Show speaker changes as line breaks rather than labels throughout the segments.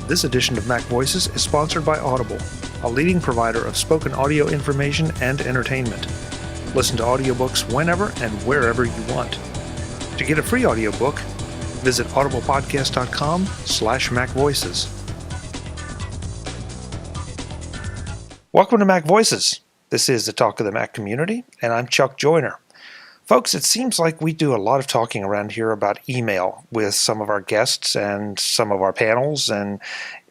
This edition of MacVoices is sponsored by Audible, a leading provider of spoken audio information and entertainment. Listen to audiobooks whenever and wherever you want. To get a free audiobook, visit audiblepodcast.com/MacVoices. Welcome to MacVoices. This is the Talk of the Mac community, and I'm Chuck Joyner. Folks, it seems like we do a lot of talking around here about email with some of our guests and some of our panels, and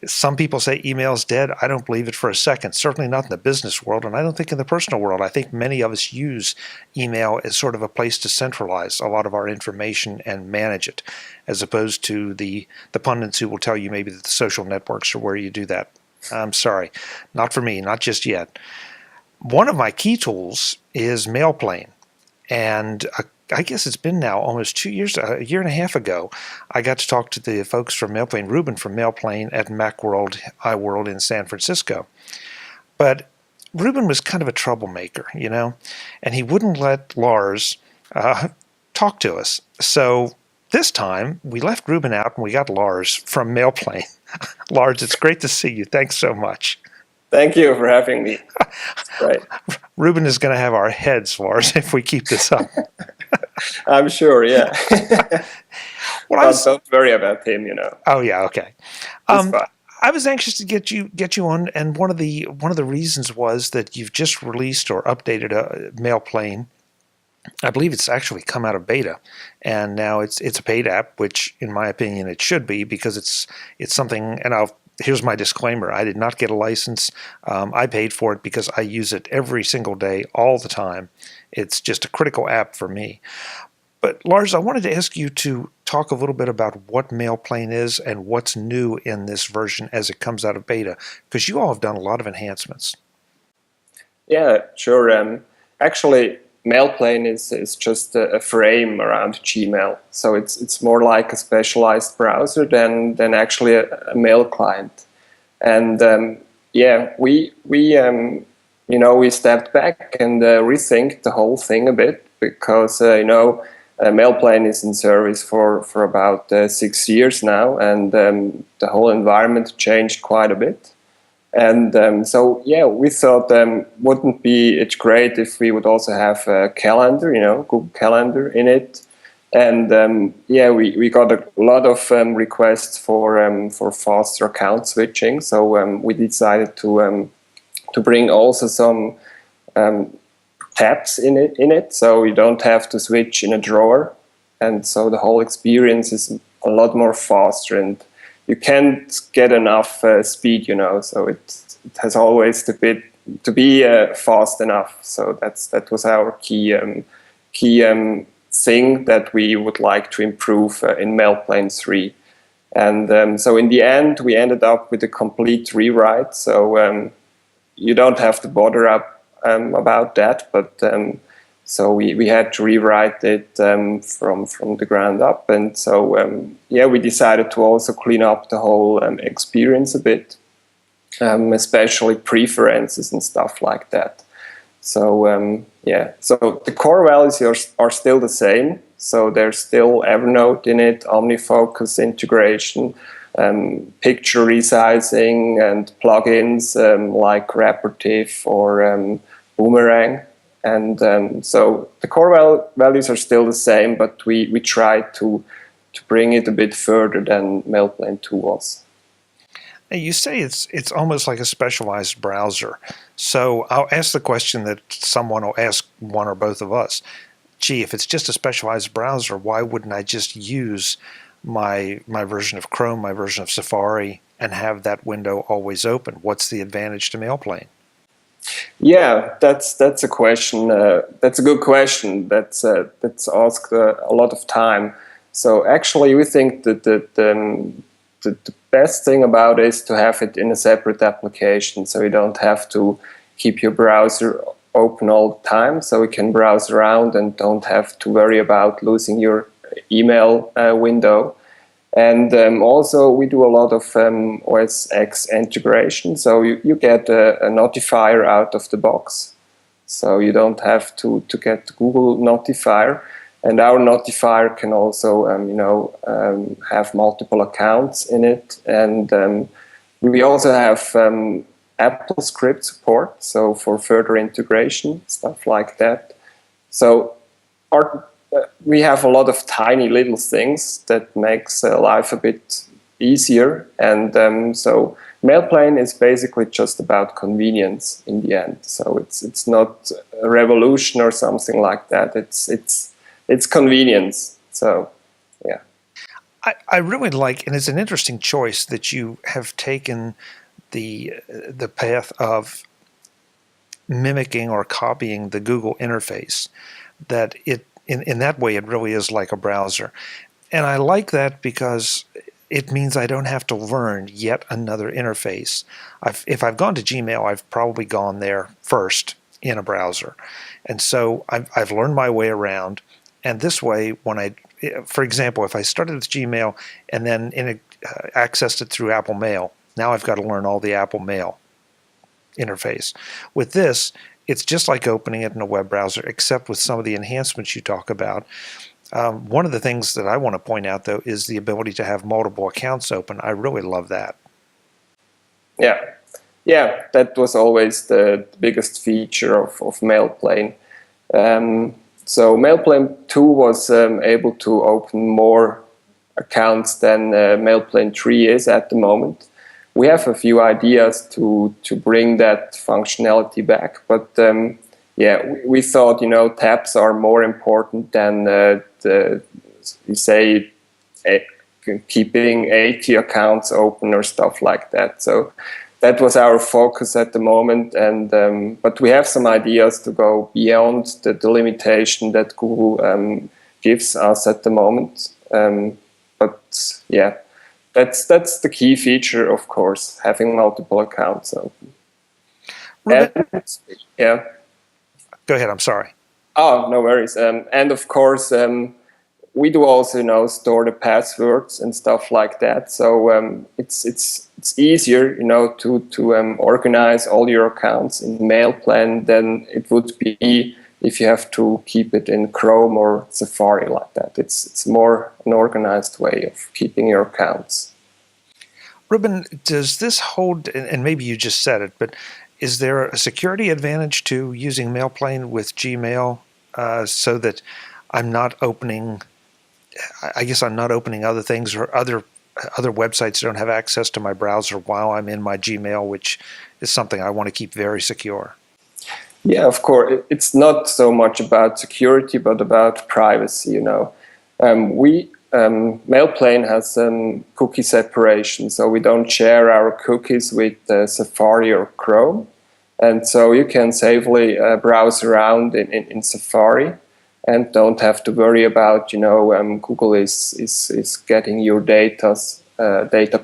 some people say email's dead. I don't believe it for a second, certainly not in the business world, and I don't think in the personal world. I think many of us use email as sort of a place to centralize a lot of our information and manage it, as opposed to the pundits who will tell you maybe that the social networks are where you do that. I'm sorry, not for me, not just yet. One of my key tools is MailPlane. And I guess it's been now almost 2 years, a year and a half ago, I got to talk to the folks from MailPlane, Ruben from MailPlane at Macworld, iWorld in San Francisco. But Ruben was kind of a troublemaker, you know, and he wouldn't let Lars talk to us. So this time, we left Ruben out and we got Lars from MailPlane. Lars, it's great to see you. Thanks so much.
Thank you for having me. Right.
Ruben is going to have our heads, Lars, if we keep this up.
I'm sure, yeah. Don't worry about him, you know.
Oh, yeah, okay. I was anxious to get you on, and one of the reasons was that you've just released or updated a MailPlane. I believe it's actually come out of beta, and now it's a paid app, which, in my opinion, it should be, because it's something, and here's my disclaimer. I did not get a license. I paid for it because I use it every single day, all the time. It's just a critical app for me. But Lars, I wanted to ask you to talk a little bit about what MailPlane is and what's new in this version as it comes out of beta, because you all have done a lot of enhancements.
Yeah, sure. Actually, MailPlane is just a frame around Gmail, so it's more like a specialized browser than actually a mail client. And we stepped back and rethink the whole thing a bit, because MailPlane is in service for about 6 years now, and the whole environment changed quite a bit. And we thought wouldn't it great if we would also have a calendar, Google Calendar in it. And we got a lot of requests for faster account switching. So we decided to bring also some tabs in it, so you don't have to switch in a drawer. And so the whole experience is a lot more faster, and you can't get enough speed, so it has always to be fast enough. So that was our key thing that we would like to improve in MailPlane 3. And so in the end, we ended up with a complete rewrite. So you don't have to bother about that, but so we had to rewrite it from the ground up. And so we decided to also clean up the whole experience a bit, especially preferences and stuff like that. So so the core values are still the same. So there's still Evernote in it, OmniFocus integration, picture resizing, and plugins like Rapportive or Boomerang. And so the core values are still the same, but we try to bring it a bit further than MailPlane 2 was.
You say it's almost like a specialized browser. So I'll ask the question that someone will ask one or both of us. Gee, if it's just a specialized browser, why wouldn't I just use my version of Chrome, my version of Safari, and have that window always open? What's the advantage to MailPlane?
Yeah, that's a question. That's a good question. That's asked a lot of time. So actually, we think that the best thing about it is to have it in a separate application, so you don't have to keep your browser open all the time. So you can browse around and don't have to worry about losing your email window. And also we do a lot of OS X integration. So you get a notifier out of the box. So you don't have to get Google notifier. And our notifier can also, have multiple accounts in it. And we also have Apple script support, so for further integration, stuff like that. So we have a lot of tiny little things that makes life a bit easier. And so MailPlane is basically just about convenience in the end. So it's not a revolution or something like that. It's convenience. So, yeah.
I really like, and it's an interesting choice that you have taken the path of mimicking or copying the Google interface. That in that way it really is like a browser, and I like that because it means I don't have to learn yet another interface. If I've gone to Gmail, I've probably gone there first in a browser, and so I've learned my way around. And this way, for example, if I started with Gmail and then accessed it through Apple Mail, now I've got to learn all the Apple Mail interface. With this, it's just like opening it in a web browser, except with some of the enhancements you talk about. One of the things that I want to point out, though, is the ability to have multiple accounts open. I really love that.
Yeah, that was always the biggest feature of MailPlane. So MailPlane 2 was able to open more accounts than MailPlane 3 is at the moment. We have a few ideas to bring that functionality back, but we thought tabs are more important than keeping 80 accounts open or stuff like that. So that was our focus at the moment, and but we have some ideas to go beyond the limitation that Google gives us at the moment. But yeah. That's the key feature, of course, having multiple accounts open. Yeah.
Go ahead. I'm sorry.
Oh, no worries. And of course, we do also, store the passwords and stuff like that. So it's easier, to organize all your accounts in MailPlane than it would be if you have to keep it in Chrome or Safari like that. It's more an organized way of keeping your accounts.
Ruben, does this hold, and maybe you just said it, but is there a security advantage to using MailPlane with Gmail so that I'm not opening, I guess I'm not opening other things or other websites that don't have access to my browser while I'm in my Gmail, which is something I want to keep very secure?
Yeah, of course. It's not so much about security, but about privacy. MailPlane has cookie separation, so we don't share our cookies with Safari or Chrome, and so you can safely browse around in Safari, and don't have to worry about Google is getting your data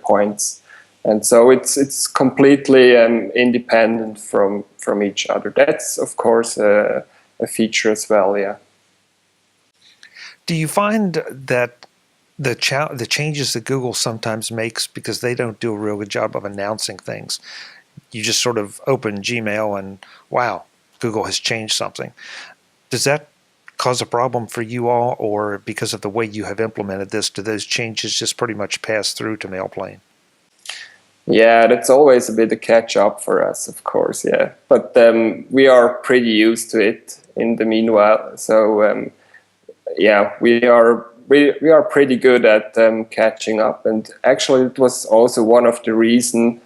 points. And so it's completely independent from each other. That's, of course, a feature as well, yeah.
Do you find that the changes that Google sometimes makes, because they don't do a real good job of announcing things, you just sort of open Gmail and, wow, Google has changed something. Does that cause a problem for you all, or because of the way you have implemented this, do those changes just pretty much pass through to MailPlane?
Yeah, that's always a bit of catch up for us, of course, yeah. But we are pretty used to it in the meanwhile. So yeah, we are pretty good at catching up. And actually, it was also one of the reasons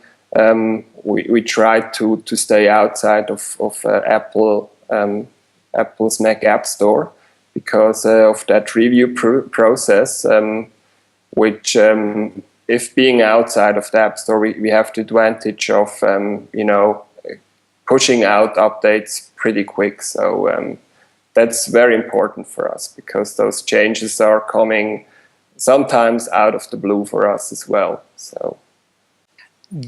we tried to stay outside of Apple's Mac App Store, because of that review process, which if being outside of the App Store, we have the advantage of pushing out updates pretty quick. So that's very important for us, because those changes are coming sometimes out of the blue for us as well. So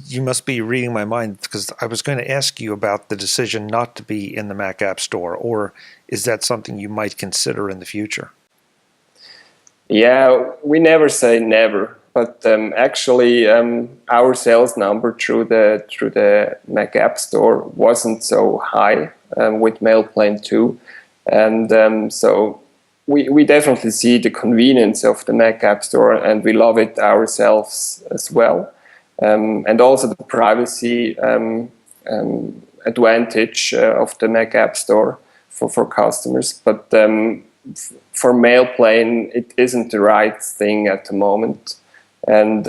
you must be reading my mind, because I was going to ask you about the decision not to be in the Mac App Store, or is that something you might consider in the future?
Yeah, we never say never. but actually our sales number through the Mac App Store wasn't so high with MailPlane 2, and so we definitely see the convenience of the Mac App Store, and we love it ourselves as well, and also the privacy advantage of the Mac App Store for customers, but for MailPlane, it isn't the right thing at the moment. And,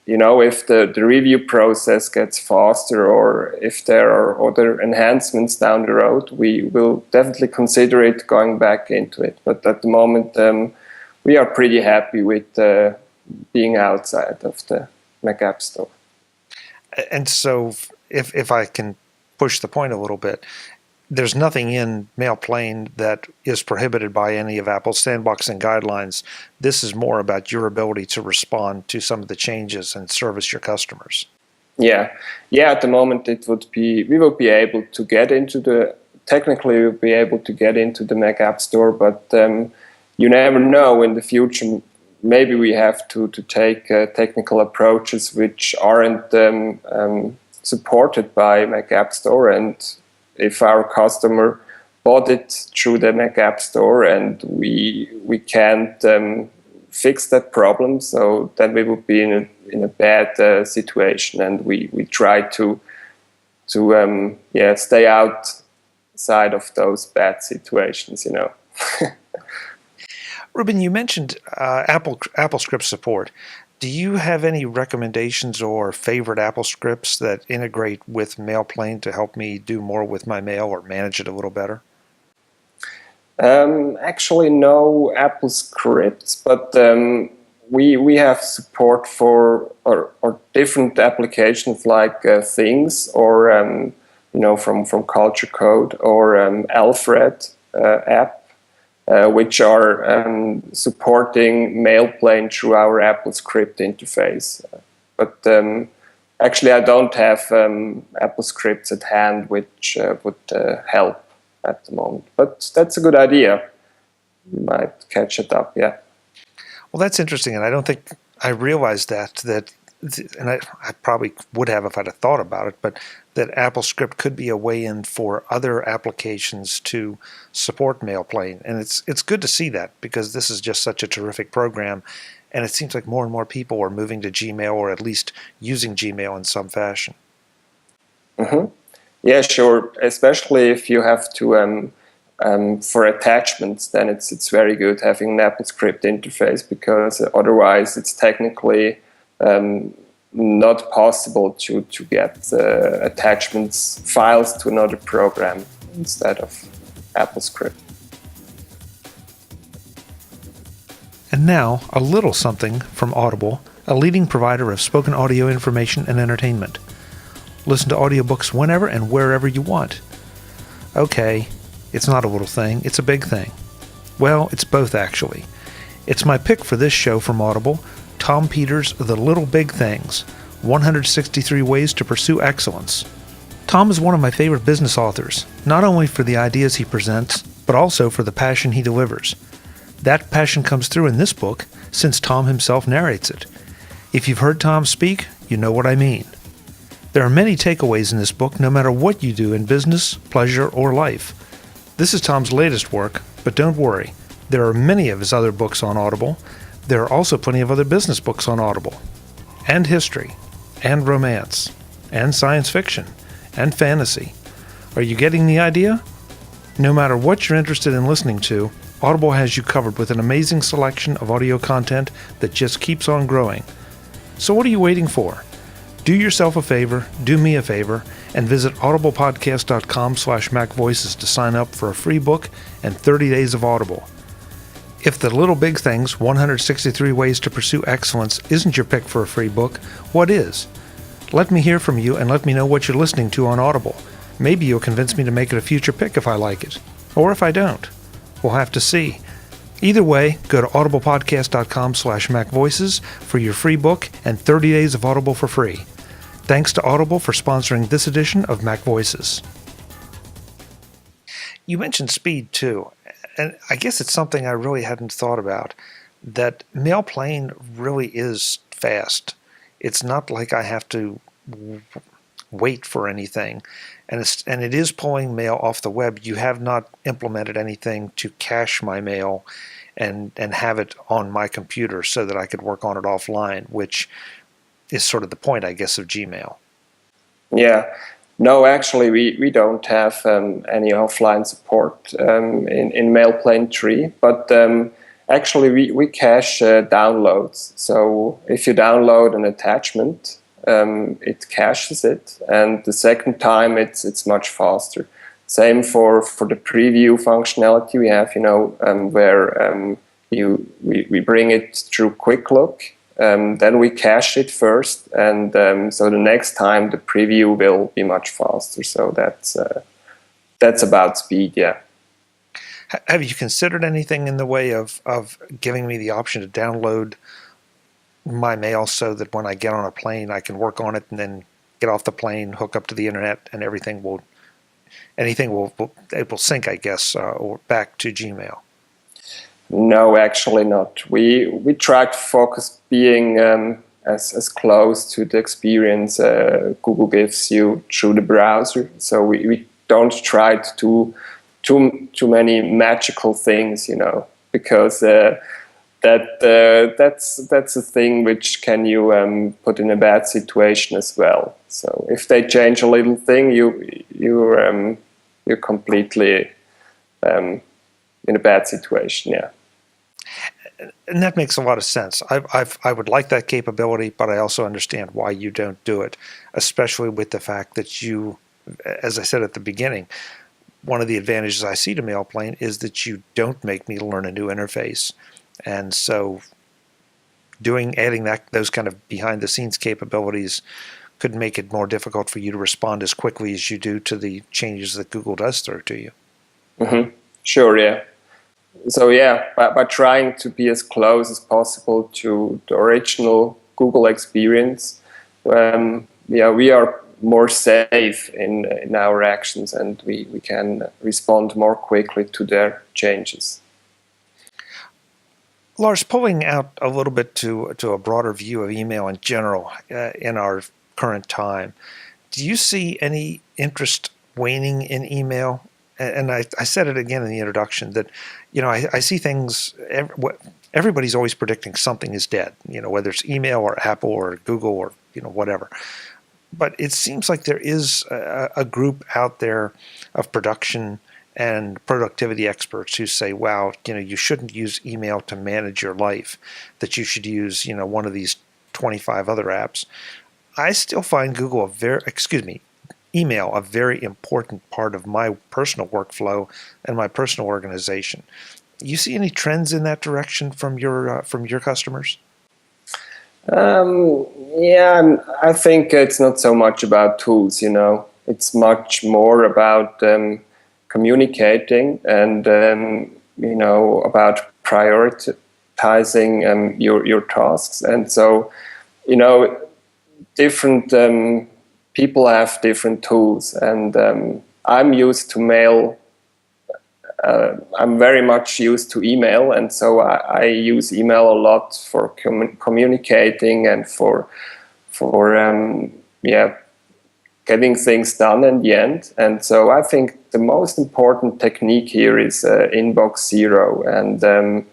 if the review process gets faster, or if there are other enhancements down the road, we will definitely consider it going back into it. But at the moment, we are pretty happy with being outside of the Mac App Store.
And so if I can push the point a little bit, there's nothing in MailPlane that is prohibited by any of Apple's sandboxing guidelines. This is more about your ability to respond to some of the changes and service your customers.
Yeah. At the moment, we will be able to get into technically we'll be able to get into the Mac App Store, but you never know in the future. Maybe we have to take technical approaches which aren't supported by Mac App Store, and if our customer bought it through the Mac App Store and we can't fix that problem, so then we would be in a bad situation, and we try to stay outside of those bad situations,
Ruben, you mentioned AppleScript support. Do you have any recommendations or favorite Apple scripts that integrate with MailPlane to help me do more with my mail or manage it a little better?
Actually, no Apple scripts, but we have support for or different applications like Things, or from Culture Code, or Alfred app. Which are supporting MailPlane through our AppleScript interface. But actually, I don't have AppleScripts at hand which would help at the moment. But that's a good idea. You might catch it up, yeah.
Well, that's interesting, and I don't think I realized that and I probably would have if I'd have thought about it, but that AppleScript could be a way in for other applications to support MailPlane. And it's good to see that, because this is just such a terrific program, and it seems like more and more people are moving to Gmail, or at least using Gmail in some fashion.
Mm-hmm. Yeah, sure. Especially if you have to, for attachments, then it's very good having an AppleScript interface, because otherwise it's technically not possible to get attachments, files to another program instead of AppleScript.
And now, a little something from Audible, a leading provider of spoken audio information and entertainment. Listen to audiobooks whenever and wherever you want. Okay, it's not a little thing, it's a big thing. Well, it's both, actually. It's my pick for this show from Audible, Tom Peters' The Little Big Things, 163 Ways to Pursue Excellence. Tom is one of my favorite business authors, not only for the ideas he presents, but also for the passion he delivers. That passion comes through in this book, since Tom himself narrates it. If you've heard Tom speak, you know what I mean. There are many takeaways in this book, no matter what you do in business, pleasure, or life. This is Tom's latest work, but don't worry, there are many of his other books on Audible. There are also plenty of other business books on Audible, and history, and romance, and science fiction, and fantasy. Are you getting the idea? No matter what you're interested in listening to, Audible has you covered with an amazing selection of audio content that just keeps on growing. So what are you waiting for? Do yourself a favor, do me a favor, and visit audiblepodcast.com/MacVoices to sign up for a free book and 30 days of Audible. If The Little Big Things, 163 Ways to Pursue Excellence isn't your pick for a free book, what is? Let me hear from you and let me know what you're listening to on Audible. Maybe you'll convince me to make it a future pick if I like it. Or if I don't. We'll have to see. Either way, go to audiblepodcast.com/MacVoices for your free book and 30 days of Audible for free. Thanks to Audible for sponsoring this edition of MacVoices. You mentioned speed, too. And I guess it's something I really hadn't thought about. that MailPlane really is fast. It's not like I have to wait for anything, and it is pulling mail off the web. You have not implemented anything to cache my mail and have it on my computer so that I could work on it offline, which is sort of the point, I guess, of Gmail.
Yeah. No, actually, we don't have any offline support in MailPlane 3, but actually we cache downloads. So if you download an attachment, it caches it, and the second time it's much faster. Same for the preview functionality we have, where we bring it through Quick Look. Then we cache it first, and so the next time the preview will be much faster. So that's about speed, yeah.
Have you considered anything in the way of giving me the option to download my mail so that when I get on a plane, I can work on it and then get off the plane, hook up to the internet, and anything will sync, I guess, or back to Gmail?
No, actually not. We try to focus being as close to the experience Google gives you through the browser. So we don't try to do too many magical things, because that's a thing which can you put in a bad situation as well. So if they change a little thing, you're completely in a bad situation. Yeah.
And that makes a lot of sense. I would like that capability, but I also understand why you don't do it, especially with the fact that you, as I said at the beginning, one of the advantages I see to MailPlane is that you don't make me learn a new interface. And so adding those kind of behind-the-scenes capabilities could make it more difficult for you to respond as quickly as you do to the changes that Google does throw to you.
Mm-hmm. Sure, yeah. So yeah, by trying to be as close as possible to the original Google experience, we are more safe in our actions, and we can respond more quickly to their changes.
Lars, pulling out a little bit to a broader view of email in general in our current time, do you see any interest waning in email? And I said it again in the introduction that, I see things, everybody's always predicting something is dead, whether it's email or Apple or Google or, whatever. But it seems like there is a group out there of production and productivity experts who say, wow, you shouldn't use email to manage your life, that you should use, one of these 25 other apps. I still find email a very important part of my personal workflow and my personal organization. You see any trends in that direction from your customers?
Yeah, I think it's not so much about tools, It's much more about communicating and, about prioritizing your tasks. And so, different people have different tools, and I'm used to mail. I'm very much used to email, and so I use email a lot for communicating and for getting things done in the end. And so I think the most important technique here is inbox zero, and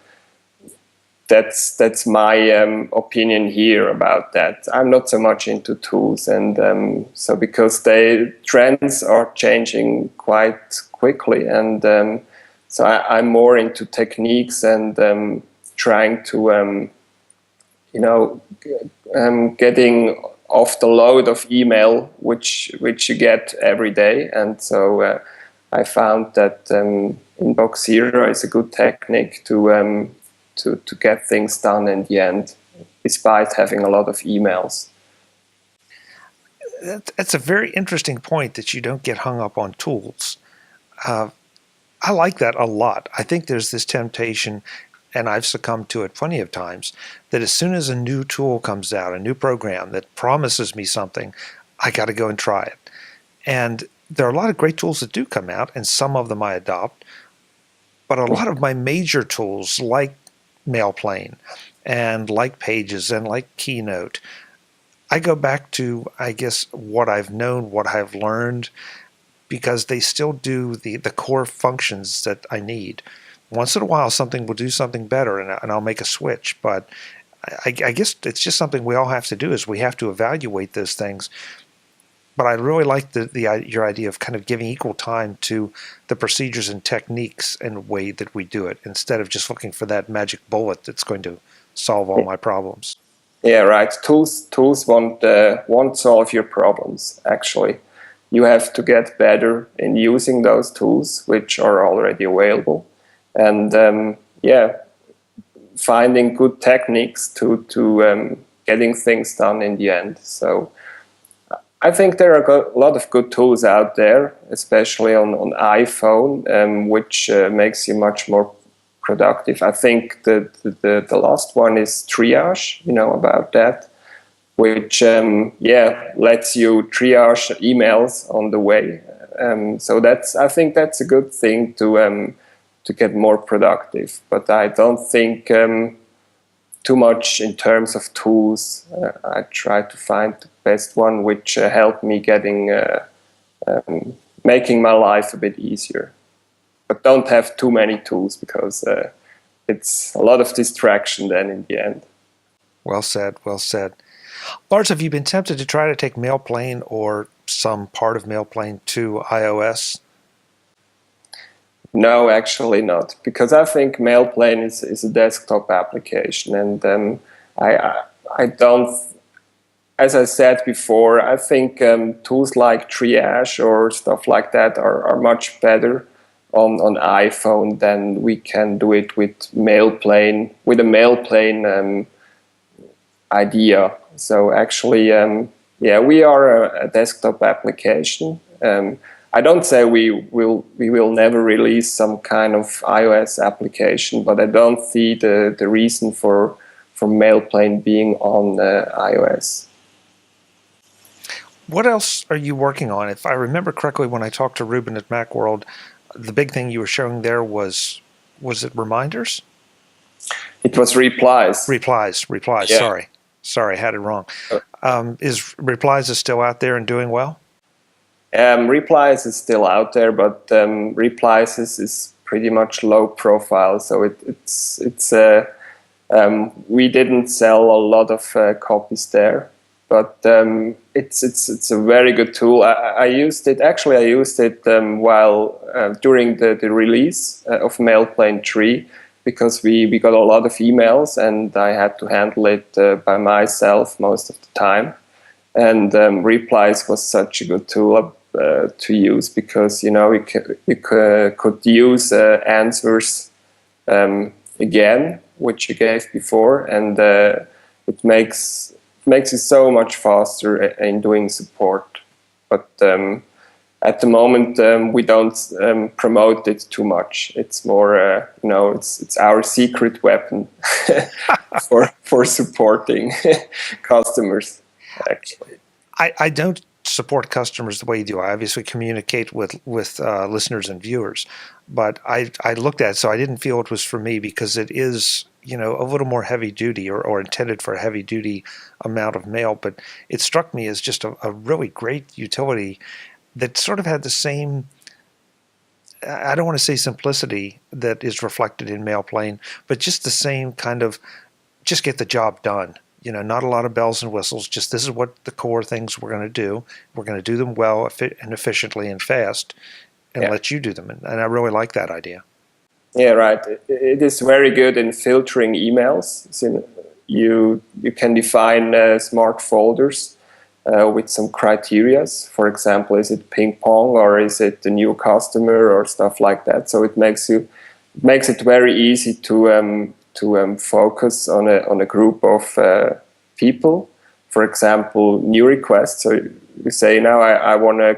that's my opinion here about that. I'm not so much into tools, and so because trends are changing quite quickly, and so I'm more into techniques and trying to getting off the load of email which you get every day. And so I found that inbox zero is a good technique to get things done in the end, despite having a lot of emails.
That's a very interesting point, that you don't get hung up on tools. I like that a lot. I think there's this temptation, and I've succumbed to it plenty of times, that as soon as a new tool comes out, a new program that promises me something, I got to go and try it. And there are a lot of great tools that do come out, and some of them I adopt. But a lot of my major tools, like MailPlane and like Pages and like Keynote, I go back to, I guess, what I've known, what I've learned, because they still do the core functions that I need. Once in a while, something will do something better, and I'll make a switch. But I guess it's just something we all have to do, is we have to evaluate those things. But I really like your idea of kind of giving equal time to the procedures and techniques and way that we do it, instead of just looking for that magic bullet that's going to solve all my problems.
Yeah, right. Tools won't solve your problems, actually. You have to get better in using those tools, which are already available. And finding good techniques to getting things done in the end. So I think there are a lot of good tools out there, especially on iPhone, which makes you much more productive. I think the last one is Triage, about that, which lets you triage emails on the way. So I think that's a good thing to get more productive. But I don't think too much in terms of tools. I try to find the best one which helped me making my life a bit easier. But don't have too many tools, because it's a lot of distraction then in the end.
Well said, well said. Lars, have you been tempted to try to take MailPlane or some part of MailPlane to iOS?
No, actually not, because I think MailPlane is a desktop application, and I don't, as I said before, I think tools like Triage or stuff like that are much better on iPhone than we can do it with MailPlane, with a MailPlane idea. So actually, we are a desktop application. I don't say we will never release some kind of iOS application, but I don't see the reason for MailPlane being on iOS.
What else are you working on? If I remember correctly, when I talked to Ruben at Macworld, the big thing you were showing there was it reminders?
It was replies.
Replies. Yeah. Sorry, I had it wrong. Is Replies still out there and doing well?
Replies is still out there, but Replies is pretty much low profile. So we didn't sell a lot of copies there, but it's a very good tool. I used it. Actually, I used it while during the release of MailPlane 3, because we got a lot of emails and I had to handle it by myself most of the time. And Replies was such a good tool to use, because you could use answers again, which you gave before, and it makes it so much faster in doing support. But at the moment, we don't promote it too much. It's more, it's our secret weapon for supporting customers. Actually,
I don't support customers the way you do. I obviously communicate with listeners and viewers, but I looked at it, so I didn't feel it was for me, because it is a little more heavy duty, or intended for a heavy duty amount of mail. But it struck me as just a really great utility that sort of had the same, I don't want to say simplicity that is reflected in MailPlane, but just the same kind of, just get the job done. Not a lot of bells and whistles, just this is what the core things we're going to do. We're going to do them well and efficiently and fast, and let you do them. And I really like that idea.
Yeah, right. It is very good in filtering emails. So you can define smart folders with some criteria. For example, is it ping pong, or is it a new customer, or stuff like that. So it makes it very easy to focus on a group of people. For example, new requests. So we say, now I want to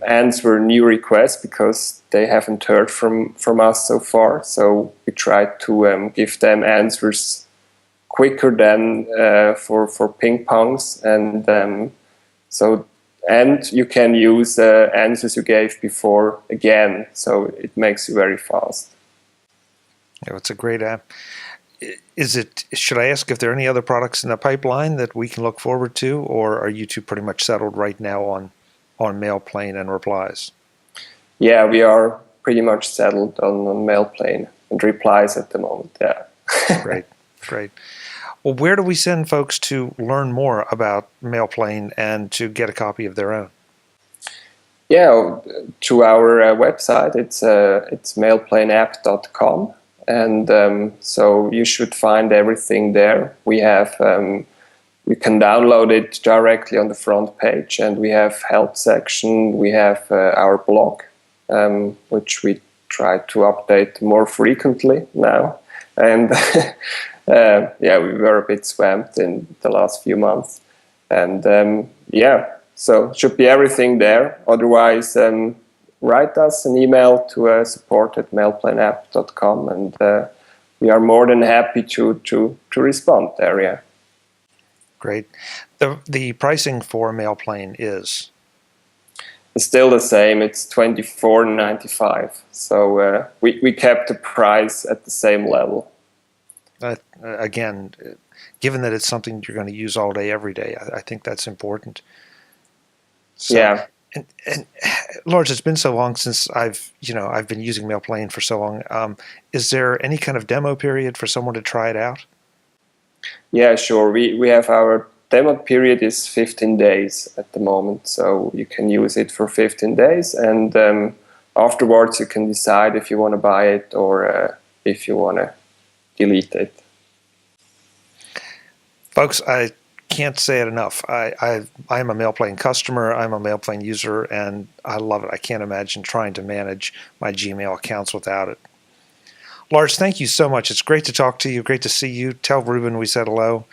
answer new requests because they haven't heard from us so far. So we try to give them answers quicker than for ping pongs, and and you can use answers you gave before again. So it makes you very fast.
It's a great app. Should I ask if there are any other products in the pipeline that we can look forward to, or are you two pretty much settled right now on MailPlane and replies?
Yeah, we are pretty much settled on MailPlane and replies at the moment. Yeah.
Great. Well, where do we send folks to learn more about MailPlane and to get a copy of their own?
Yeah, to our website. It's mailplaneapp.com, and so you should find everything there. We have you can download it directly on the front page, and we have help section. We have our blog, which we try to update more frequently now, and yeah, we were a bit swamped in the last few months, and yeah. So should be everything there. Otherwise, write us an email to support@mailplaneapp.com, and we are more than happy to respond there. Yeah.
Great. The pricing for MailPlane is?
It's still the same. It's $24.95. So we kept the price at the same level.
Again, given that it's something you're going to use all day, every day, I think that's important. So,
yeah.
And Lars, it's been so long since I've been using MailPlane for so long. Is there any kind of demo period for someone to try it out?
Yeah, sure. We have our demo period is 15 days at the moment, so you can use it for 15 days, and afterwards you can decide if you want to buy it or if you want to delete it.
Folks, I can't say it enough. I am a MailPlane customer. I'm a MailPlane user, and I love it. I can't imagine trying to manage my Gmail accounts without it. Lars, thank you so much. It's great to talk to you. Great to see you. Tell Ruben we said hello.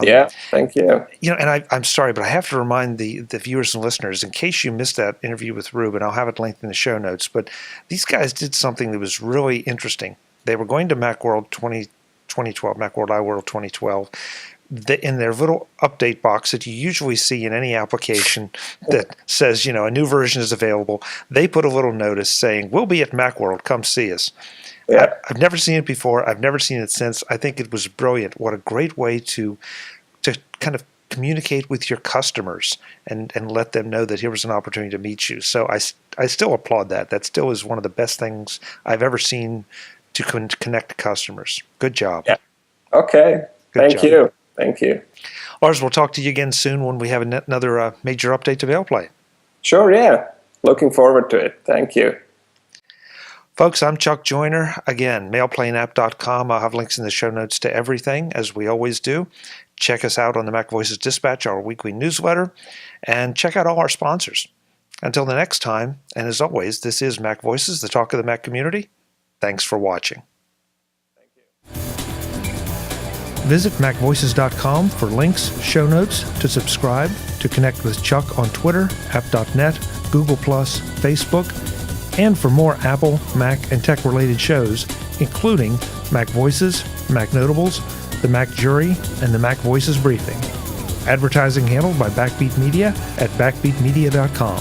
Yeah, thank you.
And I'm sorry, but I have to remind the viewers and listeners, in case you missed that interview with Ruben, I'll have it linked in the show notes, but these guys did something that was really interesting. They were going to Macworld 2012, Macworld iWorld 2012. In their little update box that you usually see in any application that says, a new version is available, they put a little notice saying, "We'll be at Macworld, come see us."
Yeah.
I've never seen it before. I've never seen it since. I think it was brilliant. What a great way to kind of communicate with your customers and let them know that here was an opportunity to meet you. So I still applaud that. That still is one of the best things I've ever seen to connect to customers. Good job.
Yeah. Okay. Thank you. Thank you.
Lars, we'll talk to you again soon when we have another major update to MailPlane.
Sure, yeah. Looking forward to it. Thank you.
Folks, I'm Chuck Joyner. Again, mailplaneapp.com. I'll have links in the show notes to everything, as we always do. Check us out on the MacVoices Dispatch, our weekly newsletter, and check out all our sponsors. Until the next time, and as always, this is MacVoices, the talk of the Mac community. Thanks for watching. Visit MacVoices.com for links, show notes, to subscribe, to connect with Chuck on Twitter, app.net, Google+, Facebook, and for more Apple, Mac, and tech-related shows, including MacVoices, Mac Notables, the Mac Jury, and the MacVoices Briefing. Advertising handled by Backbeat Media at backbeatmedia.com.